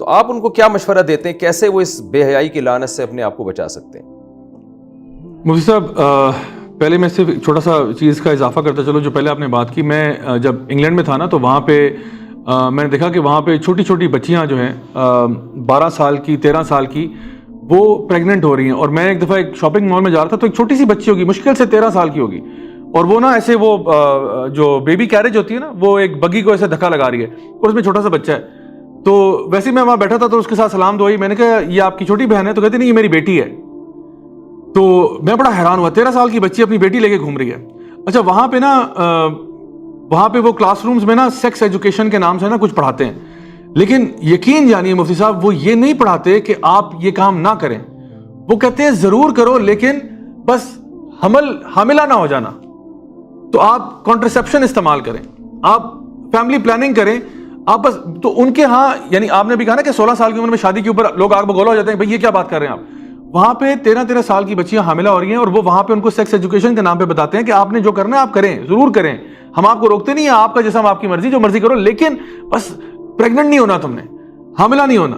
تو آپ ان کو کیا مشورہ دیتے ہیں, کیسے وہ اس بے حیائی کی لعنت سے اپنے آپ کو بچا سکتے ہیں؟ مفتی صاحب پہلے میں صرف چھوٹا سا چیز کا اضافہ کرتا چلو. جو پہلے آپ نے بات کی, میں جب انگلینڈ میں تھا نا, تو وہاں پہ میں نے دیکھا کہ وہاں پہ چھوٹی چھوٹی بچیاں جو ہیں 12 سال کی 13 سال کی, وہ پریگننٹ ہو رہی ہیں. اور میں ایک دفعہ ایک شاپنگ مال میں جا رہا تھا, تو ایک چھوٹی سی بچی ہوگی, مشکل سے 13 سال کی ہوگی, اور وہ نا ایسے وہ جو بیبی کیریج ہوتی ہے نا, وہ ایک بگی کو ایسے دھکا لگا رہی ہے, اور اس میں چھوٹا سا بچہ ہے. تو ویسے ہی میں وہاں بیٹھا تھا, تو اس کے ساتھ سلام دعائی, میں نے کہا یہ آپ کی چھوٹی بہن ہے؟ تو کہتے نہیں, یہ میری بیٹی ہے. تو میں بڑا حیران ہوا, 13 سال کی بچی اپنی بیٹی لے کے گھوم رہی ہے. اچھا وہاں پہ نا وہاں پہ وہ کلاس رومز میں نا سیکس ایجوکیشن کے نام سے نا کچھ پڑھاتے ہیں, لیکن یقین جانیے مفتی صاحب, وہ یہ نہیں پڑھاتے کہ آپ یہ کام نہ کریں. وہ کہتے ہیں ضرور کرو, لیکن بس حاملہ نہ ہو جانا. تو آپ کانٹرسیپشن استعمال کریں, آپ فیملی پلاننگ کریں, آپ بس. تو ان کے ہاں, یعنی آپ نے بھی کہا نا کہ 16 سال کی عمر میں شادی کے اوپر لوگ آگ بگولا ہو جاتے ہیں, بھائی یہ کیا بات کر رہے ہیں آپ. وہاں پہ 13 سال کی بچیاں حاملہ ہو رہی ہیں, اور وہ وہاں پہ ان کو سیکس ایجوکیشن کے نام پہ بتاتے ہیں کہ آپ نے جو کرنا ہے آپ کریں, ضرور کریں, ہم آپ کو روکتے نہیں ہیں, آپ کا جسم آپ کی مرضی, جو مرضی کرو, لیکن بس پریگننٹ نہیں ہونا, تم نے حاملہ نہیں ہونا,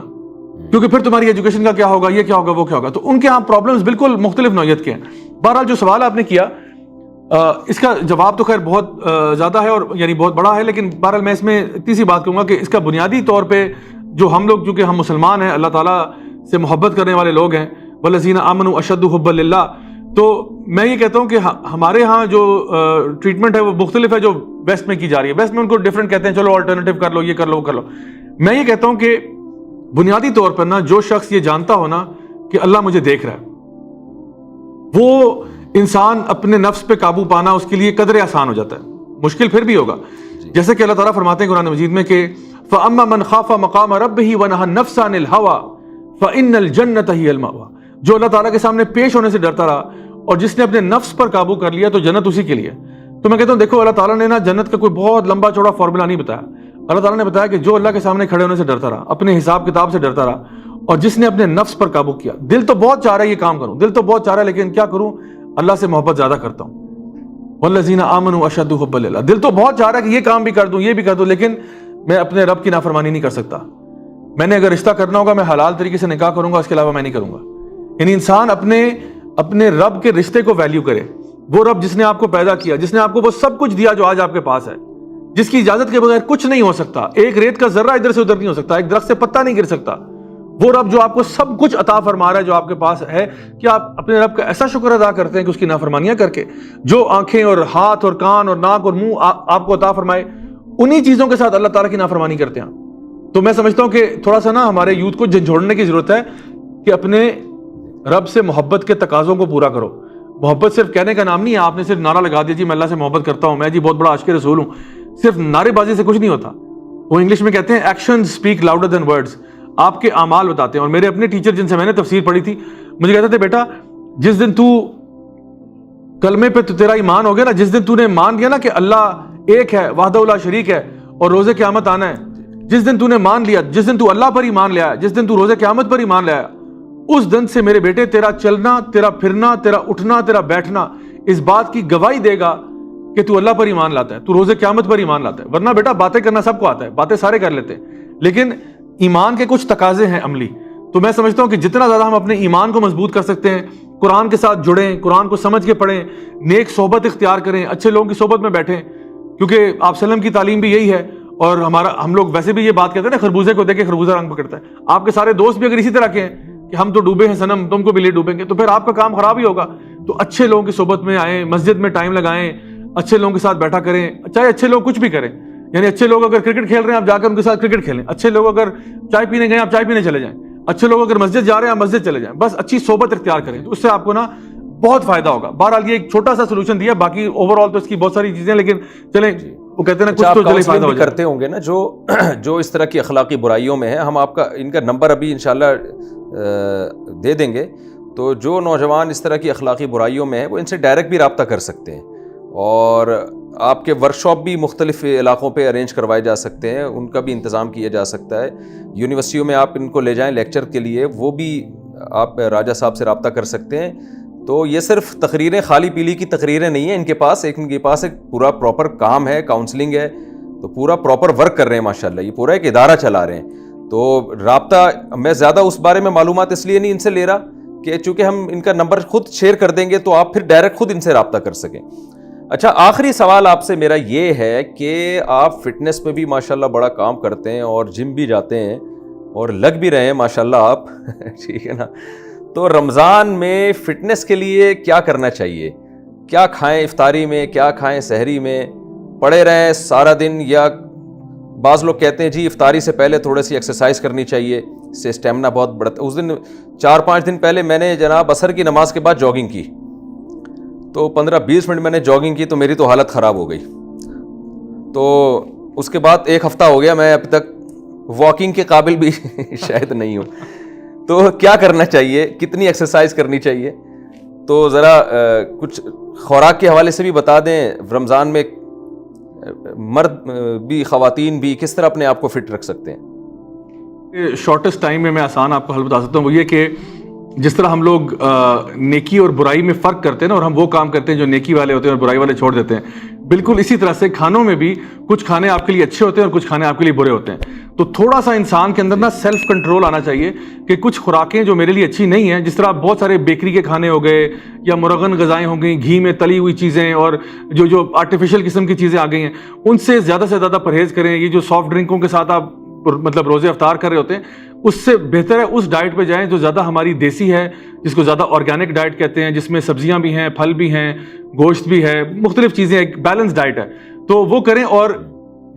کیونکہ پھر تمہاری ایجوکیشن کا کیا ہوگا, یہ کیا ہوگا, وہ کیا ہوگا. تو ان کے ہاں پرابلمز بالکل مختلف نوعیت کے ہیں. بہرحال جو سوال آپ نے کیا, اس کا جواب تو خیر بہت زیادہ ہے, اور یعنی بہت بڑا ہے, لیکن بہرحال میں اس میں اتنی سی بات کہوں گا کہ اس کا بنیادی طور پہ جو ہم لوگ, چونکہ ہم مسلمان ہیں, اللہ تعالیٰ سے محبت کرنے والے لوگ ہیں, والذین آمنوا اشد حبا للہ, تو میں یہ کہتا ہوں کہ ہمارے ہاں جو ٹریٹمنٹ ہے وہ مختلف ہے جو ویسٹ میں کی جا رہی ہے. ویسٹ میں ان کو ڈفرینٹ کہتے ہیں, چلو آلٹرنیٹیو کر لو, یہ کر لو, وہ کر لو. میں یہ کہتا ہوں کہ بنیادی طور پر نا جو شخص یہ جانتا ہو نا کہ اللہ مجھے دیکھ رہا ہے, وہ انسان اپنے نفس پہ قابو پانا اس کے لیے قدرے آسان ہو جاتا ہے. مشکل پھر بھی ہوگا, جیسے کہ اللہ تعالیٰ فرماتے ہیں قرآن مجید میں کہ فَأَمَّا مَنْ خَافَ مَقَامَ رَبِّهِ وَنَهَى النَّفْسَ عَنِ الْهَوَىٰ فَإِنَّ الْجَنَّةَ هِيَ الْمَأْوَىٰ. جو اللہ تعالیٰ کے سامنے پیش ہونے سے ڈرتا رہا اور جس نے اپنے نفس پر قابو کر لیا, تو جنت اسی کے لیے. تو میں کہتا ہوں دیکھو, اللہ تعالیٰ نے نا جنت کا کوئی بہت لمبا چوڑا فارمولا نہیں بتایا. اللہ تعالیٰ نے بتایا کہ جو اللہ کے سامنے کھڑے ہونے سے ڈرتا رہا, اپنے حساب کتاب سے ڈرتا رہا, اور جس نے اپنے نفس پر قابو کیا. دل تو بہت چاہ رہا ہے یہ کام کروں, دل تو بہت چاہ رہا ہے, لیکن کیا کروں, اللہ سے محبت زیادہ کرتا ہوں. والذین آمنوا اشد حبا للہ, دل تو بہت چاہ رہا ہے کہ یہ کام بھی کر دوں, یہ بھی کر دوں, لیکن میں اپنے رب کی نافرمانی نہیں کر سکتا. میں نے اگر رشتہ کرنا ہوگا میں حلال طریقے سے نکاح کروں گا, اس کے علاوہ میں نہیں کروں گا. یعنی انسان اپنے رب کے رشتے کو ویلیو کرے. وہ رب جس نے آپ کو پیدا کیا, جس نے آپ کو وہ سب کچھ دیا جو آج آپ کے پاس ہے, جس کی اجازت کے بغیر کچھ نہیں ہو سکتا, ایک ریت کا ذرہ ادھر سے ادھر نہیں ہو سکتا, ایک درخت سے پتہ نہیں گر سکتا. وہ رب جو آپ کو سب کچھ عطا فرما رہا ہے جو آپ کے پاس ہے, کہ آپ اپنے رب کا ایسا شکر ادا کرتے ہیں کہ اس کی نافرمانیاں کر کے جو آنکھیں اور ہاتھ اور کان اور ناک اور منہ آپ کو عطا فرمائے, انہی چیزوں کے ساتھ اللہ تعالیٰ کی نافرمانی کرتے ہیں. تو میں سمجھتا ہوں کہ تھوڑا سا نا ہمارے یوتھ کو جھنجھوڑنے کی ضرورت ہے کہ اپنے رب سے محبت کے تقاضوں کو پورا کرو. محبت صرف کہنے کا نام نہیں ہے, آپ نے صرف نعرہ لگا دیا جی میں اللہ سے محبت کرتا ہوں, میں جی بہت بڑا عاشق رسول ہوں. صرف نعرے بازی سے کچھ نہیں ہوتا. وہ انگلش میں کہتے ہیں action speak louder than words. آپ کے اعمال بتاتے ہیں. اور میرے اپنے ٹیچر جن سے میں نے تفسیر پڑھی تھی, مجھے کہتے تھے بیٹا جس دن تو کلمے پہ تو تیرا ایمان ہو گیا نا, جس دن تو نے مان لیا نا کہ اللہ ایک ہے, وحدہ لا شریک ہے, اور روز قیامت آنا ہے, جس دن تو نے مان لیا, جس دن تو اللہ پر ایمان لیا, جس دن تو روز قیامت پر ایمان لیا, اس دن سے میرے بیٹے تیرا چلنا, تیرا پھرنا, تیرا اٹھنا, تیرا بیٹھنا اس بات کی گواہی دے گا کہ تو اللہ پر ایمان لاتا ہے, تو روز قیامت پر ایمان لاتا ہے. ورنہ بیٹا باتیں کرنا سب کو آتا ہے, باتیں سارے کر لیتے ہیں, لیکن ایمان کے کچھ تقاضے ہیں عملی. تو میں سمجھتا ہوں کہ جتنا زیادہ ہم اپنے ایمان کو مضبوط کر سکتے ہیں, قرآن کے ساتھ جڑیں, قرآن کو سمجھ کے پڑھیں, نیک صحبت اختیار کریں, اچھے لوگوں کی صحبت میں بیٹھیں, کیونکہ آپ وسلم کی تعلیم بھی یہی ہے. اور ہم لوگ ویسے بھی یہ بات کہتے ہیں نا, خربوزے کو دیکھ کے خربوزہ رنگ پکڑتا ہے. آپ کے سارے دوست بھی اگر اسی طرح کے ہیں کہ ہم تو ڈوبے ہیں صنم, تم کو بھی لے ڈوبیں گے, تو پھر آپ کا کام خراب ہی ہوگا. تو اچھے لوگوں کی صحبت میں آئیں, مسجد میں ٹائم لگائیں, اچھے لوگوں کے ساتھ بیٹھا کریں, چاہے اچھے لوگ کچھ بھی کریں. یعنی اچھے لوگ اگر کرکٹ کھیل رہے ہیں آپ جا کر ان کے ساتھ کرکٹ کھیلیں, اچھے لوگ اگر چائے پینے گئے آپ چائے پینے چلے جائیں, اچھے لوگ اگر مسجد جا رہے ہیں آپ مسجد چلے جائیں. بس اچھی صحبت اختیار کریں, تو اس سے آپ کو نا بہت فائدہ ہوگا. بہرحال یہ ایک چھوٹا سا سولوشن دیا, باقی اوور آل تو اس کی بہت ساری چیزیں, لیکن چلیں وہ کہتے ہیں نا کچھ تو چلے فائدہ ہو کرتے ہوں گے نا جو اس طرح کی اخلاقی برائیوں میں ہیں. ہم آپ کا ان کا نمبر ابھی انشاءاللہ دے دیں گے, تو جو نوجوان اس طرح کی اخلاقی برائیوں میں ہیں وہ ان سے ڈائریکٹ بھی رابطہ کر سکتے ہیں. اور آپ کے ورک شاپ بھی مختلف علاقوں پہ ارینج کروائے جا سکتے ہیں, ان کا بھی انتظام کیا جا سکتا ہے. یونیورسٹیوں میں آپ ان کو لے جائیں لیکچر کے لیے, وہ بھی آپ راجہ صاحب سے رابطہ کر سکتے ہیں. تو یہ صرف تقریریں, خالی پیلی کی تقریریں نہیں ہیں, ان کے پاس ایک پورا پراپر کام ہے, کاؤنسلنگ ہے, تو پورا پراپر ورک کر رہے ہیں ماشاءاللہ, یہ پورا ایک ادارہ چلا رہے ہیں. تو رابطہ میں زیادہ اس بارے میں معلومات اس لیے نہیں ان سے لے رہا کہ چونکہ ہم ان کا نمبر خود شیئر کر دیں گے تو آپ پھر ڈائریکٹ خود ان سے رابطہ کر سکیں. اچھا آخری سوال آپ سے میرا یہ ہے کہ آپ فٹنس پہ بھی ماشاءاللہ بڑا کام کرتے ہیں اور جم بھی جاتے ہیں اور لگ بھی رہے ہیں ماشاءاللہ آپ ٹھیک ہے نا. تو رمضان میں فٹنس کے لیے کیا کرنا چاہیے؟ کیا کھائیں افطاری میں, کیا کھائیں سحری میں؟ پڑے رہیں سارا دن, یا بعض لوگ کہتے ہیں جی افطاری سے پہلے تھوڑی سی ایکسرسائز کرنی چاہیے, اس سے اسٹیمنا بہت بڑھتا ہے. اس دن 4-5 دن پہلے میں نے جناب عصر کی نماز کے بعد جاگنگ کی, تو 15-20 منٹ میں نے جاگنگ کی تو میری تو حالت خراب ہو گئی. تو اس کے بعد 1 ہفتہ ہو گیا میں اب تک واکنگ کے قابل بھی شاید نہیں ہوں. تو کیا کرنا چاہیے, کتنی ایکسرسائز کرنی چاہیے؟ تو ذرا کچھ خوراک کے حوالے سے بھی بتا دیں. رمضان میں مرد بھی خواتین بھی کس طرح اپنے آپ کو فٹ رکھ سکتے ہیں؟ شارٹیسٹ ٹائم میں آسان آپ کو حل بتا سکتا ہوں. وہ یہ کہ جس طرح ہم لوگ نیکی اور برائی میں فرق کرتے ہیں نا, اور ہم وہ کام کرتے ہیں جو نیکی والے ہوتے ہیں اور برائی والے چھوڑ دیتے ہیں, بالکل اسی طرح سے کھانوں میں بھی کچھ کھانے آپ کے لیے اچھے ہوتے ہیں اور کچھ کھانے آپ کے لیے برے ہوتے ہیں. تو تھوڑا سا انسان کے اندر نا سیلف کنٹرول آنا چاہیے کہ کچھ خوراکیں جو میرے لیے اچھی نہیں ہیں, جس طرح بہت سارے بیکری کے کھانے ہو گئے یا مرغن غذائیں ہو گئیں, گھی میں تلی ہوئی چیزیں اور جو آرٹیفیشیل قسم کی چیزیں آ گئی ہیں, ان سے زیادہ پرہیز کریں. یہ جو سافٹ ڈرنکوں کے ساتھ آپ مطلب روزے افطار کر رہے ہوتے ہیں, اس سے بہتر ہے اس ڈائٹ پہ جائیں جو زیادہ ہماری دیسی ہے, جس کو زیادہ آرگینک ڈائٹ کہتے ہیں, جس میں سبزیاں بھی ہیں, پھل بھی ہیں, گوشت بھی ہے, مختلف چیزیں, ایک بیلنس ڈائٹ ہے. تو وہ کریں اور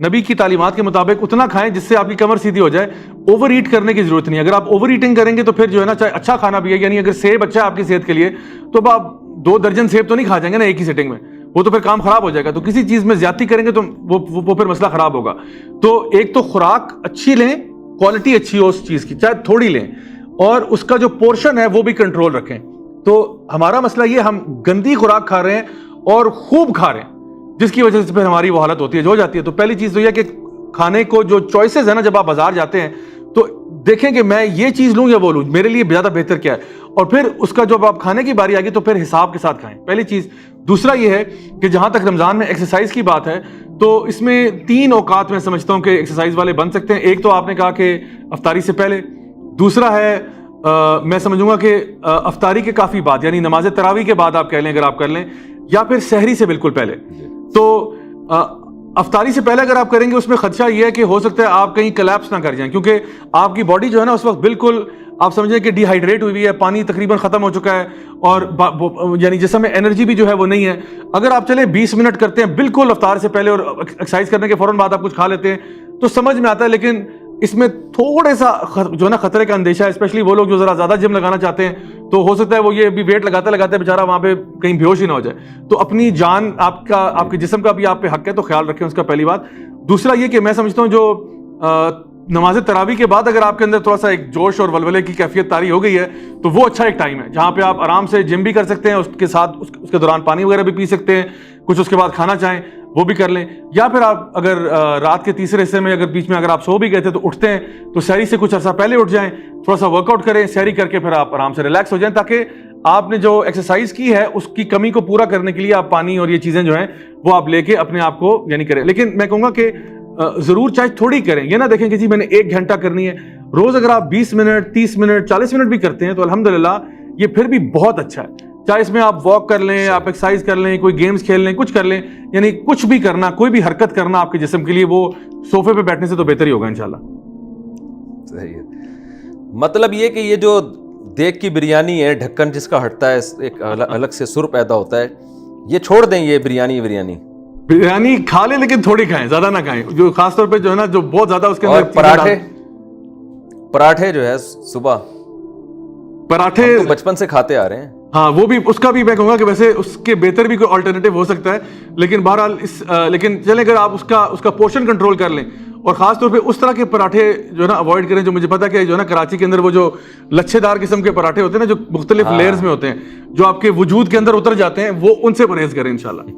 نبی کی تعلیمات کے مطابق اتنا کھائیں جس سے آپ کی کمر سیدھی ہو جائے. اوور ایٹ کرنے کی ضرورت نہیں. اگر آپ اوور ایٹنگ کریں گے تو پھر جو ہے نا, چاہے اچھا کھانا بھی ہے, یعنی اگر سیب اچھا ہے آپ کی صحت کے لیے تو اب آپ 2 درجن سیب تو نہیں کھا جائیں گے نا ایک ہی سیٹنگ میں, وہ تو پھر کام خراب ہو جائے گا. تو کسی چیز میں زیادتی کریں گے تو وہ پھر مسئلہ خراب ہوگا. تو ایک تو خوراک اچھی لیں, کوالٹی اچھی ہو اس چیز کی, چاہے تھوڑی لیں, اور اس کا جو پورشن ہے وہ بھی کنٹرول رکھیں. تو ہمارا مسئلہ یہ, ہم گندی خوراک کھا رہے ہیں اور خوب کھا رہے ہیں, جس کی وجہ سے پھر ہماری وہ حالت ہوتی ہے جو ہو جاتی ہے. تو پہلی چیز تو یہ کہ کھانے کو جو چوائسیز ہے نا, جب آپ بازار جاتے ہیں تو دیکھیں کہ میں یہ چیز لوں یا وہ لوں, میرے لیے زیادہ بہتر کیا ہے, اور پھر اس کا جب آپ کھانے کی باری آ گئی تو پھر حساب کے ساتھ کھائیں, پہلی چیز. دوسرا یہ ہے کہ جہاں تک رمضان میں ایکسرسائز کی بات ہے, تو اس میں 3 اوقات میں سمجھتا ہوں کہ ایکسرسائز والے بن سکتے ہیں. ایک تو آپ نے کہا کہ افطاری سے پہلے, دوسرا ہے میں سمجھوں گا کہ افطاری کے کافی بعد, یعنی نماز تراویح کے بعد آپ کہہ لیں اگر آپ کر لیں, یا پھر سحری سے بالکل پہلے. تو افطاری سے پہلے اگر آپ کریں گے اس میں خدشہ یہ ہے کہ ہو سکتا ہے آپ کہیں کلیپس نہ کر جائیں, کیونکہ آپ کی باڈی جو ہے نا اس وقت بالکل آپ سمجھیں کہ ڈی ہائیڈریٹ ہوئی ہے, پانی تقریباً ختم ہو چکا ہے, اور یعنی جسم میں انرجی بھی جو ہے وہ نہیں ہے. اگر آپ چلے 20 منٹ کرتے ہیں بالکل افطار سے پہلے اور ایکسرسائز کرنے کے فوراً بعد آپ کچھ کھا لیتے ہیں تو سمجھ میں آتا ہے, لیکن اس میں تھوڑے سا جو ہے نا خطرے کا اندیشہ ہے, اسپیشلی وہ لوگ جو ذرا زیادہ جم لگانا چاہتے ہیں, تو ہو سکتا ہے وہ یہ بھی ویٹ لگاتے بیچارہ وہاں پہ کہیں بیہوش ہی نہ ہو جائے. تو اپنی جان, آپ کے جسم کا بھی آپ پہ حق ہے, تو خیال رکھیں اس کا, پہلی بات. دوسرا یہ کہ میں سمجھتا ہوں جو نماز تراویح کے بعد اگر آپ کے اندر تھوڑا سا ایک جوش اور ولولے کی کیفیت طاری ہو گئی ہے تو وہ اچھا ایک ٹائم ہے جہاں پہ آپ آرام سے جم بھی کر سکتے ہیں, اس کے ساتھ اس کے دوران پانی وغیرہ بھی پی سکتے ہیں, کچھ اس کے بعد کھانا چاہیں وہ بھی کر لیں. یا پھر آپ اگر رات کے تیسرے حصے میں اگر بیچ میں اگر آپ سو بھی گئے تھے تو اٹھتے ہیں تو سحری سے کچھ عرصہ پہلے اٹھ جائیں, تھوڑا سا ورک آؤٹ کریں, سحری کر کے پھر آپ آرام سے ریلیکس ہو جائیں, تاکہ آپ نے جو ایکسرسائز کی ہے اس کی کمی کو پورا کرنے کے لیے آپ پانی اور یہ چیزیں جو ہیں وہ آپ لے کے اپنے آپ کو یعنی کریں. لیکن میں کہوں گا کہ ضرور چاہے تھوڑی کریں, یہ نہ دیکھیں کہ جی میں نے 1 گھنٹہ کرنی ہے. روز اگر آپ 20 منٹ 30 منٹ 40 منٹ بھی کرتے ہیں تو الحمدللہ یہ پھر بھی بہت اچھا ہے. چاہے اس میں آپ واک کر لیں, آپ ایکسرسائز کر لیں, کوئی گیمز کھیل لیں, کچھ کر لیں, یعنی کچھ بھی کرنا, کوئی بھی حرکت کرنا آپ کے جسم کے لیے وہ صوفے پہ بیٹھنے سے تو بہتر ہی ہوگا انشاءاللہ. صحیح ہے. مطلب یہ کہ یہ جو دیگ کی بریانی ہے, ڈھکن جس کا ہٹتا ہے, ایک الگ سے سر پیدا ہوتا ہے, یہ چھوڑ دیں. یہ بریانی کھا لیں لیکن تھوڑی کھائیں, زیادہ نہ کھائیں. جو خاص طور پہ جو ہے نا جو بہت زیادہ اس کے اندر پراٹھے جو ہے صبح پراٹھے بچپن سے کھاتے آ رہے ہیں, ہاں وہ بھی, اس کا بھی میں کہوں گا کہ ویسے اس کے بہتر بھی کوئی آلٹرنیٹیو ہو سکتا ہے, لیکن بہرحال لیکن چلیں اگر آپ اس کا پورشن کنٹرول کر لیں, اور خاص طور پہ اس طرح کے پراٹھے جو ہے نا اوائڈ کریں. جو مجھے پتا کہ جو ہے نا کراچی کے اندر وہ جو لچھے دار قسم کے پراٹھے ہوتے ہیں نا, جو مختلف لیئرز میں ہوتے ہیں, جو آپ کے وجود کے اندر اتر جاتے ہیں, وہ ان سے پرہیز کریں انشاءاللہ.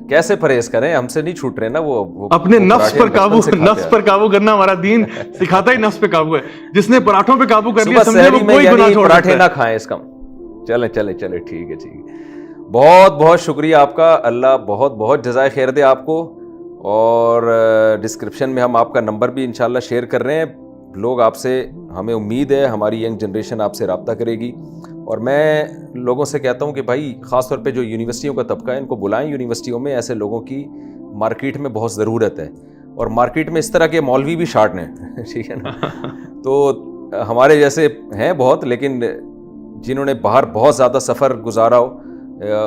کیسے پرہیز کریں, ہم سے نہیں چھوٹ رہے نا وہ اپنے نفس پر قابو کرنا ہمارا دین سکھاتا ہی نفس پہ قابو ہے. جس نے پراٹھوں پہ قابو کر لیا سمجھے وہ کوئی گناہ چھوڑ پراٹھے نہ کھائیں اس کا. چلیں ٹھیک ہے. بہت بہت شکریہ آپ کا, اللہ بہت بہت جزائے خیر دے آپ کو. اور ڈسکرپشن میں ہم آپ کا نمبر بھی انشاءاللہ شیئر کر رہے ہیں. لوگ آپ سے, ہمیں امید ہے ہماری ینگ جنریشن آپ سے رابطہ کرے گی, اور میں لوگوں سے کہتا ہوں کہ بھائی خاص طور پہ جو یونیورسٹیوں کا طبقہ ہے ان کو بلائیں یونیورسٹیوں میں, ایسے لوگوں کی مارکیٹ میں بہت ضرورت ہے, اور مارکیٹ میں اس طرح کے مولوی بھی شارٹ ہیں, ٹھیک ہے نا. تو ہمارے جیسے ہیں بہت, لیکن جنہوں نے باہر بہت زیادہ سفر گزارا ہو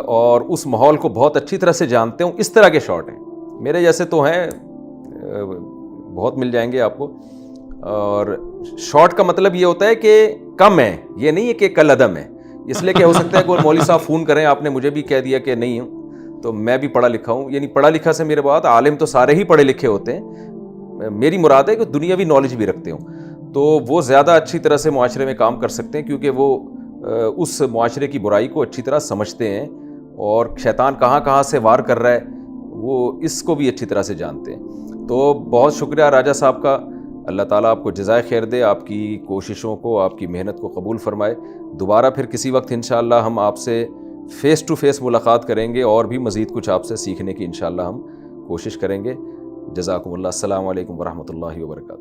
اور اس ماحول کو بہت اچھی طرح سے جانتے ہوں, اس طرح کے شارٹ ہیں. میرے جیسے تو ہیں بہت, مل جائیں گے آپ کو. اور شارٹ کا مطلب یہ ہوتا ہے کہ کم ہے, یہ نہیں ہے کہ کل عدم ہے. اس لیے کہ ہو سکتا ہے کہ مولوی صاحب فون کریں, آپ نے مجھے بھی کہہ دیا کہ نہیں ہوں, تو میں بھی پڑھا لکھا ہوں, یعنی پڑھا لکھا سے میرے بات, عالم تو سارے ہی پڑھے لکھے ہوتے ہیں, میری مراد ہے کہ دنیاوی نالج بھی رکھتے ہوں, تو وہ زیادہ اچھی طرح سے معاشرے میں کام کر سکتے ہیں, کیونکہ وہ اس معاشرے کی برائی کو اچھی طرح سمجھتے ہیں, اور شیطان کہاں کہاں سے وار کر رہا ہے وہ اس کو بھی اچھی طرح سے جانتے ہیں. تو بہت شکریہ راجہ صاحب کا, اللہ تعالیٰ آپ کو جزائے خیر دے, آپ کی کوششوں کو, آپ کی محنت کو قبول فرمائے. دوبارہ پھر کسی وقت انشاءاللہ ہم آپ سے فیس ٹو فیس ملاقات کریں گے, اور بھی مزید کچھ آپ سے سیکھنے کی انشاءاللہ ہم کوشش کریں گے. جزاکم اللہ. السلام علیکم ورحمۃ اللہ وبرکاتہ.